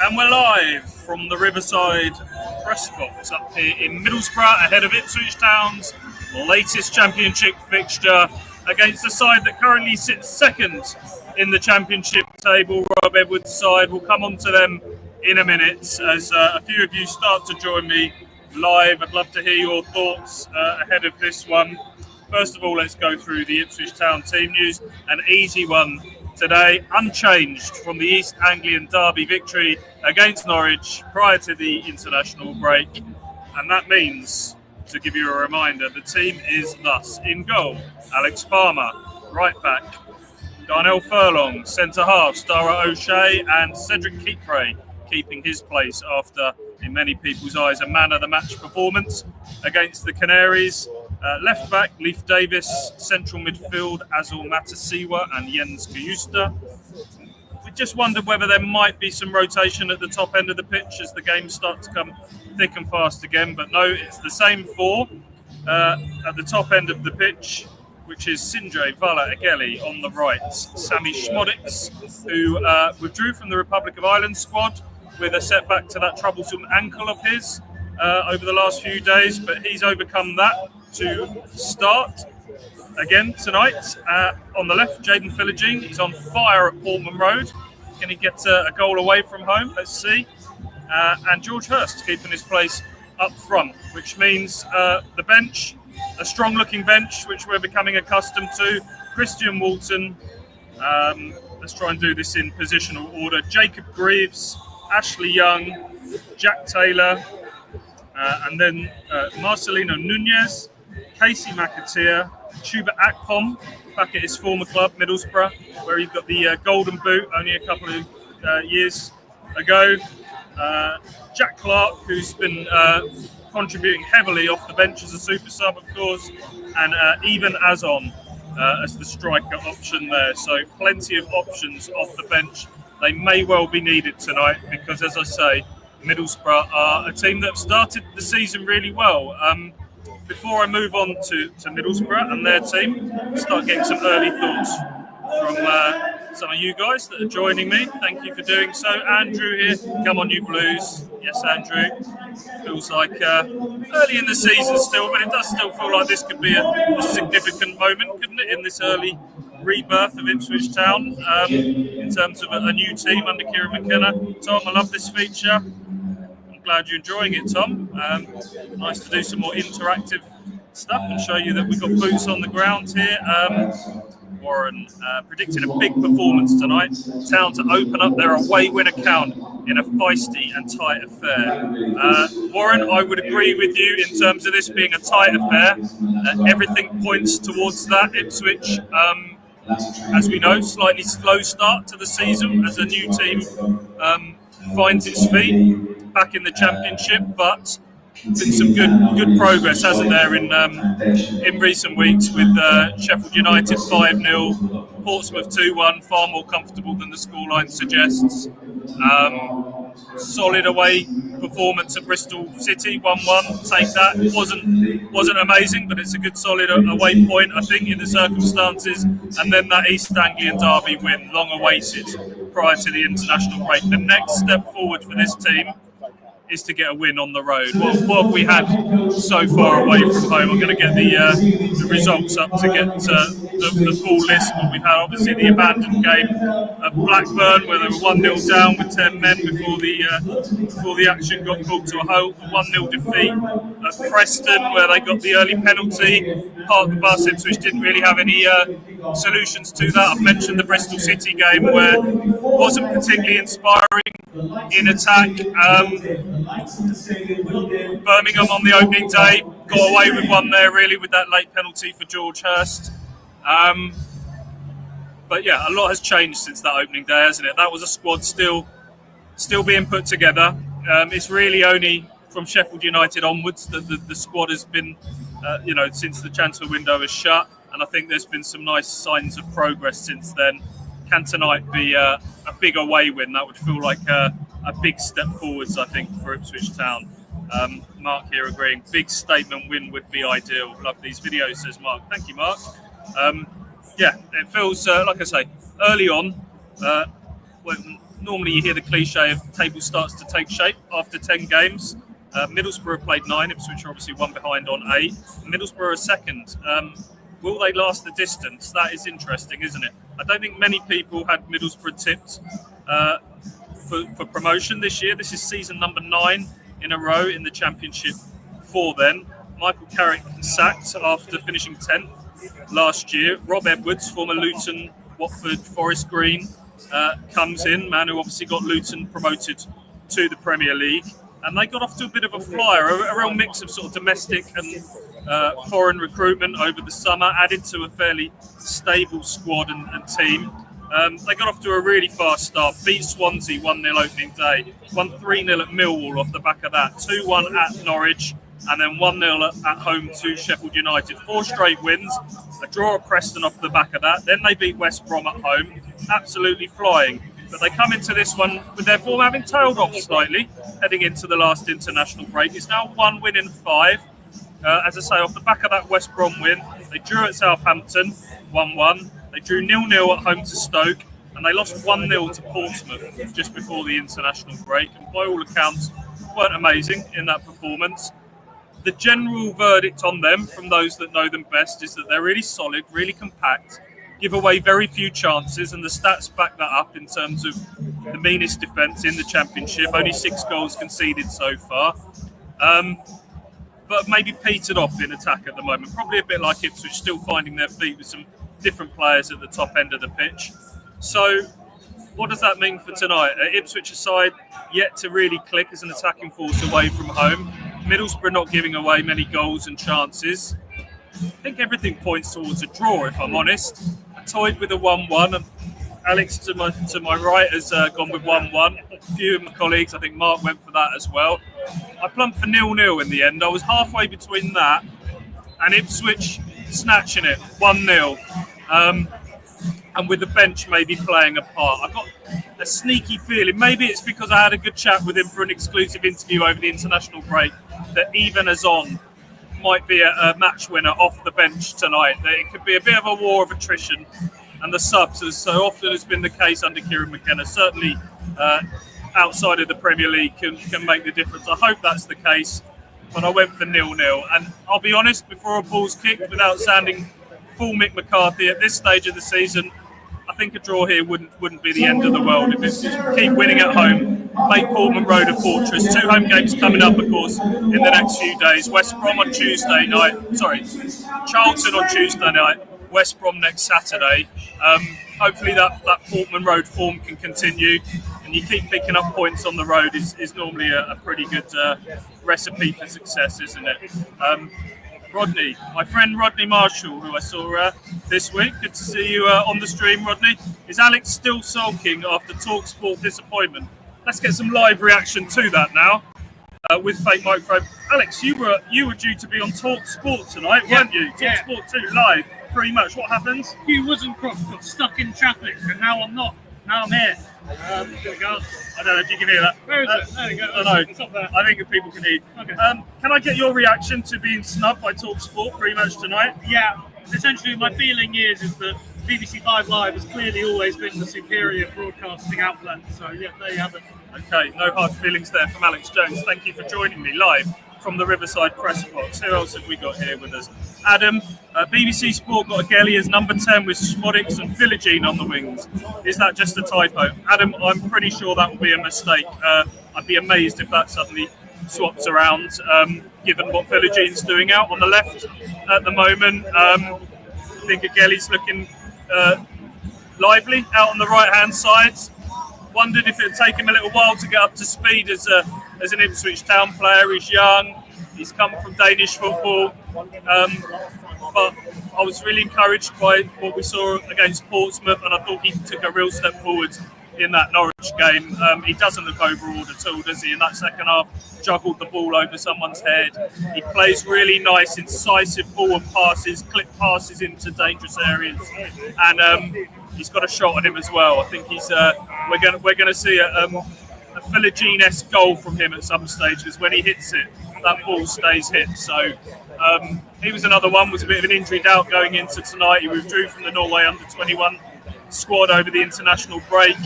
And we're live from the Riverside press box up here in Middlesbrough ahead of Ipswich Town's latest championship fixture against the side that currently sits second in the championship table. Rob Edwards' side. We'll come on to them in a minute as a few of you start to join me live. I'd love to hear your thoughts ahead of this one. First of all, let's go through the Ipswich Town team news. An easy one today, unchanged from the East Anglian derby victory against Norwich prior to the international break. And that means, to give you a reminder, the team is thus: in goal, Alex Palmer; right back, Darnell Furlong; centre half, Stara O'Shea; and Cedric Keepray keeping his place after, in many people's eyes, a man of the match performance against the Canaries. Left back, Leif Davis; central midfield, Azul Matasiwa and Jens Kjuster. We just wondered whether there might be some rotation at the top end of the pitch as the games start to come thick and fast again, but no, it's the same four at the top end of the pitch, which is Sindre Vala Ageli on the right, Sammy Schmodix, who withdrew from the Republic of Ireland squad with a setback to that troublesome ankle of his over the last few days, but he's overcome that to start again tonight. On the left, Jaden Philogene. He's on fire at Portman Road. Can he get a goal away from home? Let's see. And George Hurst keeping his place up front, which means the bench, a strong-looking bench, which we're becoming accustomed to. Christian Walton. Let's try and do this in positional order. Jacob Greaves, Ashley Young, Jack Taylor, and then Marcelino Nunez, Casey McAteer, Chuba Akpom, back at his former club, Middlesbrough, where he got the golden boot only a couple of years ago. Jack Clark, who's been contributing heavily off the bench as a super sub, of course, and even Azon as the striker option there. So plenty of options off the bench. They may well be needed tonight because, as I say, Middlesbrough are a team that have started the season really well. Before I move on to Middlesbrough and their team, start getting some early thoughts from some of you guys that are joining me. Thank you for doing so. Andrew here, come on you Blues. Yes, Andrew. Feels like early in the season still, but it does still feel like this could be a significant moment, couldn't it, in this early rebirth of Ipswich Town in terms of a new team under Kieran McKenna. Tom, I love this feature. Glad you're enjoying it, Tom. Nice to do some more interactive stuff and show you that we've got boots on the ground here. Warren predicted a big performance tonight. Town to open up their away win account in a feisty and tight affair. Warren, I would agree with you in terms of this being a tight affair. Everything points towards that. Ipswich, as we know, slightly slow start to the season as a new team finds its feet back in the championship, but been some good progress, hasn't there, in recent weeks with Sheffield United 5-0, Portsmouth 2-1, far more comfortable than the scoreline suggests. Solid away performance at Bristol City, 1-1. Take that. Wasn't amazing, but it's a good solid away point, I think, in the circumstances. And then that East Anglian derby win, long awaited prior to the international break. The next step forward for this team is to get a win on the road. What have we had so far away from home? I'm going to get the results up to get the full list. But we've had obviously the abandoned game at Blackburn where they were 1-0 down with 10 men before the action got called to a halt. A 1-0 defeat at Preston where they got the early penalty. Parked the bus. Ipswich didn't really have any solutions to that. I've mentioned the Bristol City game where it wasn't particularly inspiring in attack. Birmingham on the opening day got away with one there really with that late penalty for George Hurst. But yeah, a lot has changed since that opening day, hasn't it? That was a squad still being put together. It's really only from Sheffield United onwards that the squad has been, since the transfer window has shut. And I think there's been some nice signs of progress since then. Can tonight be a big away win? That would feel like a big step forwards, I think, for Ipswich Town. Mark here agreeing. Big statement win would be ideal. Love these videos, says Mark. Thank you, Mark. Yeah, it feels, like I say, early on, Normally you hear the cliche of the table starts to take shape after 10 games. Middlesbrough played 9, Ipswich are obviously one behind on 8. Middlesbrough are second. Will they last the distance? That is interesting, isn't it? I don't think many people had Middlesbrough tipped for promotion this year. This is season number 9 in a row in the Championship for them. Michael Carrick sacked after finishing 10th last year. Rob Edwards, former Luton, Watford, Forest Green, comes in, man who obviously got Luton promoted to the Premier League. And they got off to a bit of a flyer, a real mix of sort of domestic and foreign recruitment over the summer, added to a fairly stable squad and team. They got off to a really fast start, beat Swansea 1-0 opening day, won 3-0 at Millwall off the back of that, 2-1 at Norwich, and then 1-0 at home to Sheffield United. 4 straight wins, a draw at Preston off the back of that. Then they beat West Brom at home, absolutely flying. But they come into this one with their form having tailed off slightly, heading into the last international break. It's now 1 win in 5. As I say, off the back of that West Brom win, they drew at Southampton, 1-1. They drew 0-0 at home to Stoke, and they lost 1-0 to Portsmouth just before the international break. And by all accounts, weren't amazing in that performance. The general verdict on them, from those that know them best, is that they're really solid, really compact, give away very few chances, and the stats back that up in terms of the meanest defence in the Championship. Only 6 goals conceded so far. But maybe petered off in attack at the moment. Probably a bit like Ipswich, still finding their feet with some different players at the top end of the pitch. So what does that mean for tonight? Ipswich aside, yet to really click as an attacking force away from home. Middlesbrough not giving away many goals and chances. I think everything points towards a draw, if I'm honest. I toyed with a 1-1, and Alex to my right has gone with 1-1. A few of my colleagues, I think Mark went for that as well. I plumped for 0-0 in the end. I was halfway between that and Ipswich snatching it, 1-0. And with the bench maybe playing a part. I got a sneaky feeling, maybe it's because I had a good chat with him for an exclusive interview over the international break, that even Azon might be a match winner off the bench tonight. That it could be a bit of a war of attrition, and the subs, as so often has been the case under Kieran McKenna, certainly outside of the Premier League can make the difference. I hope that's the case, but I went for 0-0. And I'll be honest, before a ball's kicked, without sounding full Mick McCarthy, at this stage of the season, I think a draw here wouldn't be the end of the world. If it's keep winning at home, make Portman Road a fortress. 2 home games coming up, of course, in the next few days. West Brom on Tuesday night. Charlton on Tuesday night. West Brom next Saturday. Hopefully that Portman Road form can continue, and you keep picking up points on the road is normally a pretty good recipe for success, isn't it? Rodney, my friend Rodney Marshall, who I saw this week. Good to see you on the stream, Rodney. Is Alex still sulking after TalkSport disappointment? Let's get some live reaction to that now with fake microphone. Alex, you were due to be on TalkSport tonight, weren't you? TalkSport 2 live, pretty much. What happens? Hugh Woozencroft got stuck in traffic, and now I'm not. Now I'm here. There we go. I don't know if you can hear that. Where is it? There we go. I don't know. It's up there. I think people can hear. Okay. Can I get your reaction to being snubbed by TalkSport pretty much tonight? Yeah. Essentially, my feeling is that BBC 5 Live has clearly always been the superior broadcasting outlet. So, yeah, there you have it. Okay, no hard feelings there from Alex Jones. Thank you for joining me live from the Riverside press box. Who else have we got here with us? Adam, BBC Sport got Agueli as number 10 with Smodics and Philogene on the wings. Is that just a typo? Adam, I'm pretty sure that will be a mistake. I'd be amazed if that suddenly swaps around, given what Philogene's doing out on the left at the moment. I think Agueli's looking lively out on the right-hand side. Wondered if it would take him a little while to get up to speed as an Ipswich Town player. He's young, he's come from Danish football, but I was really encouraged by what we saw against Portsmouth, and I thought he took a real step forward in that Norwich game. He doesn't look overawed at all, does he? In that second half, juggled the ball over someone's head. He plays really nice, incisive forward passes, clip passes into dangerous areas, and he's got a shot on him as well. I think he's we're going to see a Philogene-esque goal from him at some stage, because when he hits it, that ball stays hit. So he was another one, was a bit of an injury doubt going into tonight. He withdrew from the Norway under-21 squad over the international break.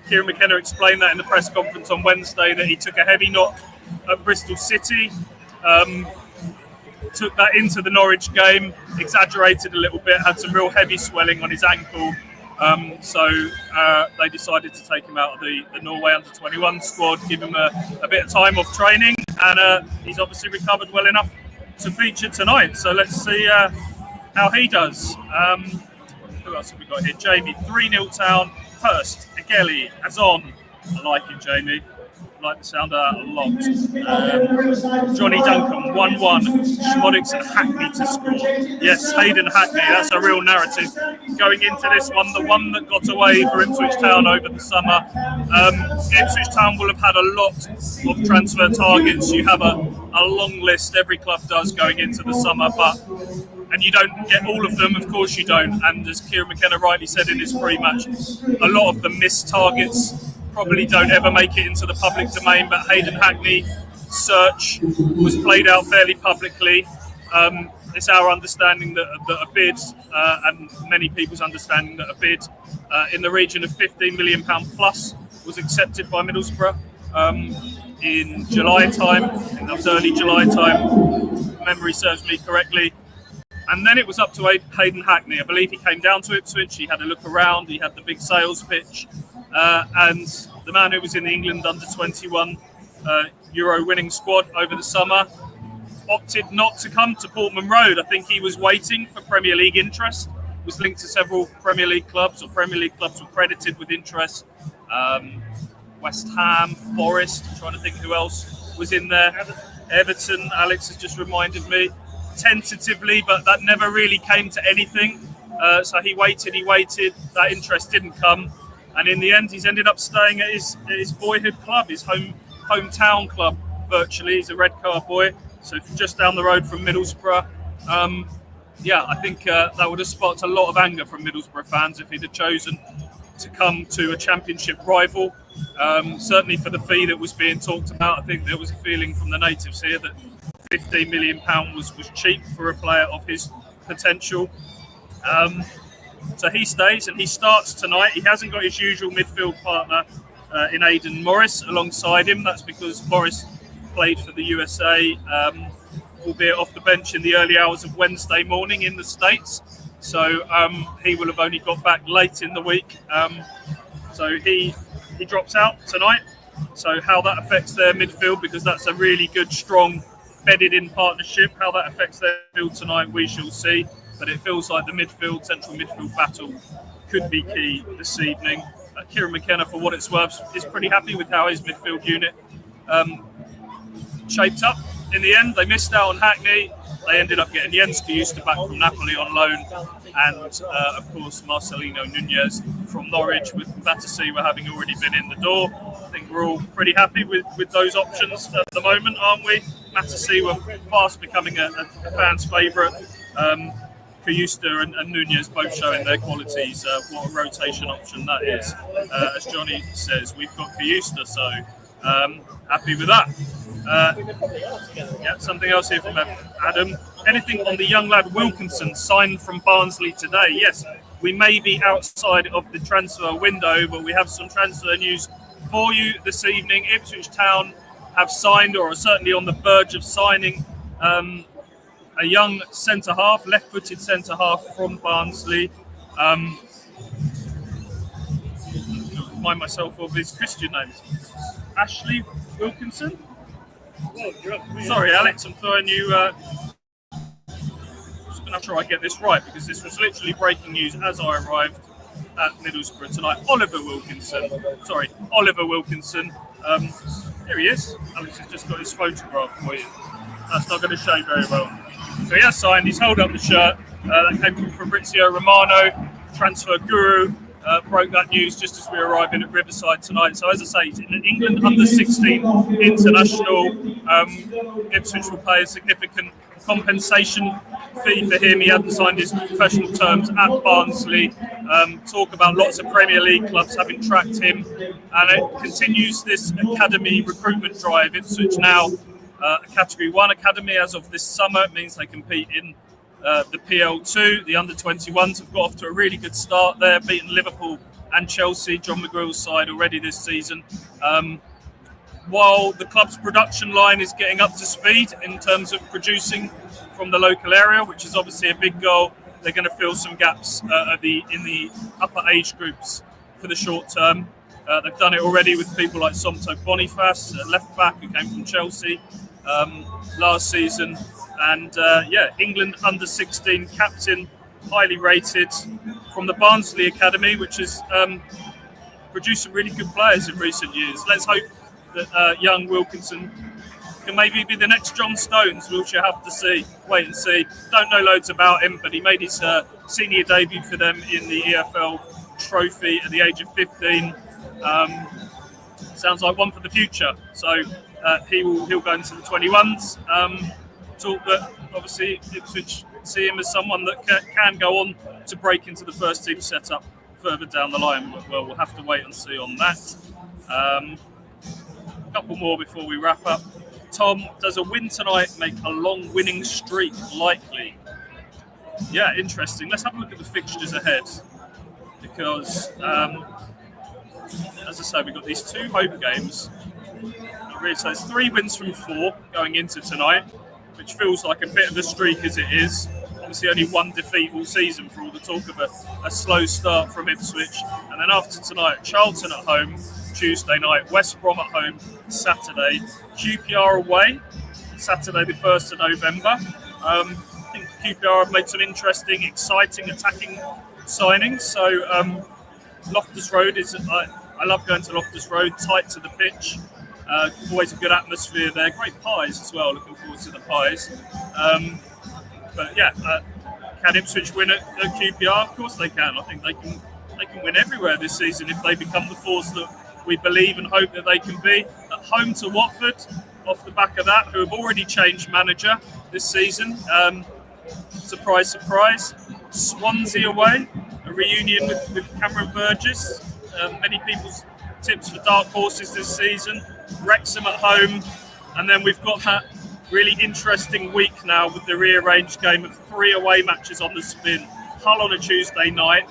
Kieran McKenna explained that in the press conference on Wednesday, that he took a heavy knock at Bristol City, took that into the Norwich game, exaggerated a little bit, had some real heavy swelling on his ankle. So they decided to take him out of the Norway under-21 squad, give him a bit of time off training, and he's obviously recovered well enough to feature tonight. So let's see how he does. Who else have we got here? Jamie, 3-0 Town. Hurst, Ageli, Azon. I like it, Jamie. I like the sound of that a lot. Johnny Duncan, 1-1. Schmodix and Hackney to score. Yes, Hayden Hackney, that's a real narrative. Going into this one, the one that got away for Ipswich Town over the summer. Ipswich Town will have had a lot of transfer targets. You have a long list, every club does, going into the summer, and you don't get all of them, of course you don't. And as Kieran McKenna rightly said in his pre-match, a lot of the missed targets probably don't ever make it into the public domain, but Hayden Hackney's search was played out fairly publicly. It's our understanding that a bid, and many people's understanding that a bid in the region of £15 million plus was accepted by Middlesbrough in July time. I think that was early July time, if memory serves me correctly. And then it was up to Hayden Hackney. I believe he came down to Ipswich, he had a look around, he had the big sales pitch, and the man who was in the England under-21 Euro winning squad over the summer opted not to come to Portman Road. I think he was waiting for Premier League interest, was linked to several Premier League clubs, or Premier League clubs were credited with interest. West Ham, Forest, I'm trying to think who else was in there. Everton, Alex has just reminded me. Tentatively, but that never really came to anything. So he waited, that interest didn't come, and in the end he's ended up staying at his boyhood club, his hometown club virtually. He's a Red Car boy, so just down the road from Middlesbrough. I think that would have sparked a lot of anger from Middlesbrough fans if he'd have chosen to come to a championship rival. Certainly for the fee that was being talked about, I think there was a feeling from the natives here that £15 million was cheap for a player of his potential. So he stays and he starts tonight. He hasn't got his usual midfield partner in Aidan Morris alongside him. That's because Morris played for the USA, albeit off the bench in the early hours of Wednesday morning in the States. So he will have only got back late in the week. So he drops out tonight. So how that affects their midfield, because that's a really good, strong, bedded-in partnership. How that affects their midfield tonight, we shall see. But it feels like the central midfield battle could be key this evening. Kieran McKenna, for what it's worth, is pretty happy with how his midfield unit shaped up. In the end, they missed out on Hackney. They ended up getting Jens Kajusta back from Napoli on loan, and of course Marcelino Nunez from Norwich, with Batasiwa having already been in the door. I think we're all pretty happy with those options at the moment, aren't we? Batasiwa fast becoming a fan's favourite. Kajusta and Nunez both showing their qualities. What a rotation option that is. As Johnny says, we've got Kajusta, so happy with that. Something else here from Adam. Anything on the young lad Wilkinson signed from Barnsley today? Yes, we may be outside of the transfer window, but we have some transfer news for you this evening. Ipswich Town have signed, or are certainly on the verge of signing, a young centre-half, left-footed centre-half from Barnsley. Remind myself of his Christian name. Ashley Wilkinson? Sorry, Alex, I'm throwing you... just going to try and get this right, because this was literally breaking news as I arrived at Middlesbrough tonight. Oliver Wilkinson. Here he is. Alex has just got his photograph for you. That's not going to show very well. So he has signed, he's held up the shirt. That came from Fabrizio Romano, transfer guru. Broke that news just as we were arriving at Riverside tonight. So as I say, he's an England under-16 international. Ipswich will pay a significant compensation fee for him. He hadn't signed his professional terms at Barnsley. Talk about lots of Premier League clubs having tracked him. And it continues this academy recruitment drive. Ipswich now a Category 1 academy as of this summer. It means they compete in the PL2. The under-21s have got off to a really good start there, beating Liverpool and Chelsea, John McGrill's side, already this season. While the club's production line is getting up to speed in terms of producing from the local area, which is obviously a big goal, they're going to fill some gaps in the upper age groups for the short term. They've done it already with people like Somto Boniface, left back, who came from Chelsea last season. And England under 16 captain, highly rated, from the Barnsley Academy, which has produced some really good players in recent years. Let's hope that young Wilkinson can maybe be the next John Stones. We'll have to wait and see. Don't know loads about him, but he made his senior debut for them in the EFL Trophy at the age of 15. Sounds like one for the future. So he'll go into the 21s. Talk that obviously Ipswich see him as someone that can go on to break into the first team setup further down the line. Well, we'll have to wait and see on that. A couple more before we wrap up. Tom, does a win tonight make a long winning streak likely? Yeah, interesting. Let's have a look at the fixtures ahead, because as I say, we've got these two home games. So it's 3 wins from 4 going into tonight, which feels like a bit of a streak as it is. Obviously only 1 defeat all season for all the talk of a slow start from Ipswich. And then after tonight, Charlton at home Tuesday night, West Brom at home Saturday, QPR away Saturday the 1st of November. I think QPR have made some interesting, exciting, attacking signings. So Loftus Road is, I love going to Loftus Road, tight to the pitch. Always a good atmosphere there. Great pies as well. Looking forward to the pies. Can Ipswich win at QPR? Of course they can. I think they can win everywhere this season if they become the force that we believe and hope that they can be. At home to Watford, off the back of that, who have already changed manager this season. Surprise, surprise. Swansea away, a reunion with Cameron Burgess. Many people's tips for dark horses this season. Wrexham at home, and then we've got that really interesting week now with the rearranged game of 3 away matches on the spin. Hull on a Tuesday night,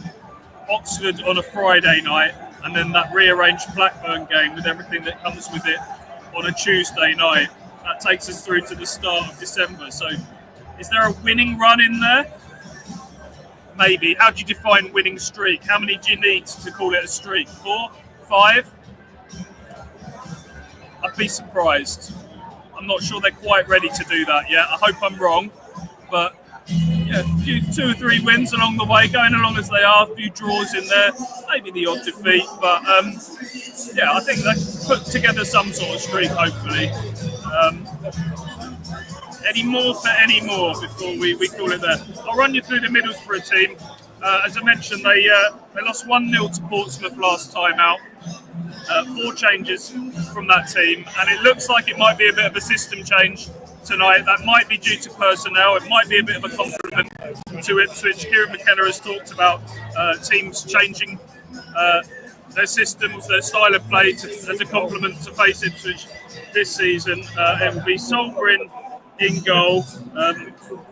Oxford on a Friday night, and then that rearranged Blackburn game with everything that comes with it on a Tuesday night. That takes us through to the start of December. So is there a winning run in there? Maybe. How do you define winning streak? How many do you need to call it a streak? 4? 5? I'd be surprised. I'm not sure they're quite ready to do that yet. I hope I'm wrong. But yeah, 2 or 3 wins along the way, going along as they are, a few draws in there, maybe the odd defeat. But I think they put together some sort of streak, hopefully. Any more before we call it there? I'll run you through the Middlesbrough team. As I mentioned, they lost 1-0 to Portsmouth last time out. 4 changes from that team, and it looks like it might be a bit of a system change tonight. That might be due to personnel. It might be a bit of a compliment to Ipswich. Kieran McKenna has talked about teams changing their systems, their style of play as a compliment to face Ipswich this season. It will be Solgren in goal,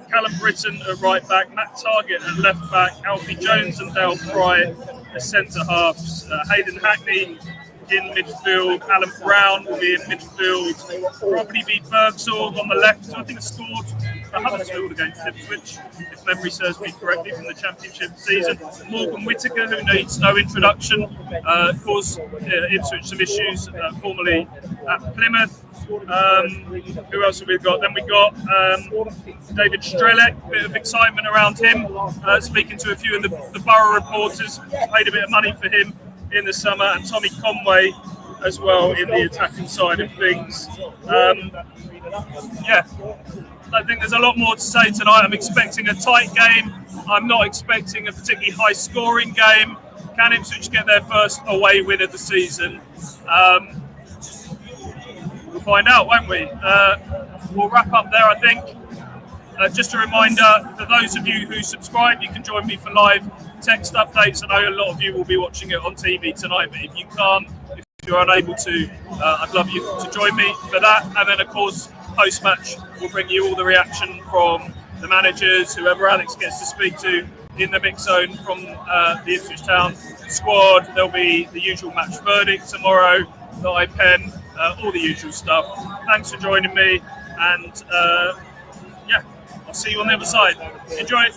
Callum Britton at right back, Matt Targett at left back, Alfie Jones and Dale Fry as centre halves, Hayden Hackney in midfield, Alan Brown will be in midfield, probably be Bergsorg on the left, who I think scored for Huddersfield against Ipswich, if memory serves me correctly, from the Championship season. Morgan Whittaker, who needs no introduction, caused Ipswich some issues, formerly at Plymouth. Who else have we got? Then we got David Strelec, bit of excitement around him, speaking to a few of the Borough reporters, paid a bit of money for him in the summer, and Tommy Conway as well in the attacking side of things. I think there's a lot more to say tonight. I'm expecting a tight game. I'm not expecting a particularly high scoring game. Can Ipswich get their first away win of the season? We'll find out, won't we? We'll wrap up there, I think. Just a reminder, for those of you who subscribe, you can join me for live text updates. I know a lot of you will be watching it on TV tonight, but if you can't, if you're unable to, I'd love you to join me for that. And then, of course, post-match, we'll bring you all the reaction from the managers, whoever Alex gets to speak to in the mix zone from the Ipswich Town squad. There'll be the usual match verdict tomorrow that I pen, all the usual stuff. Thanks for joining me, and yeah, I'll see you on the other side. Enjoy it.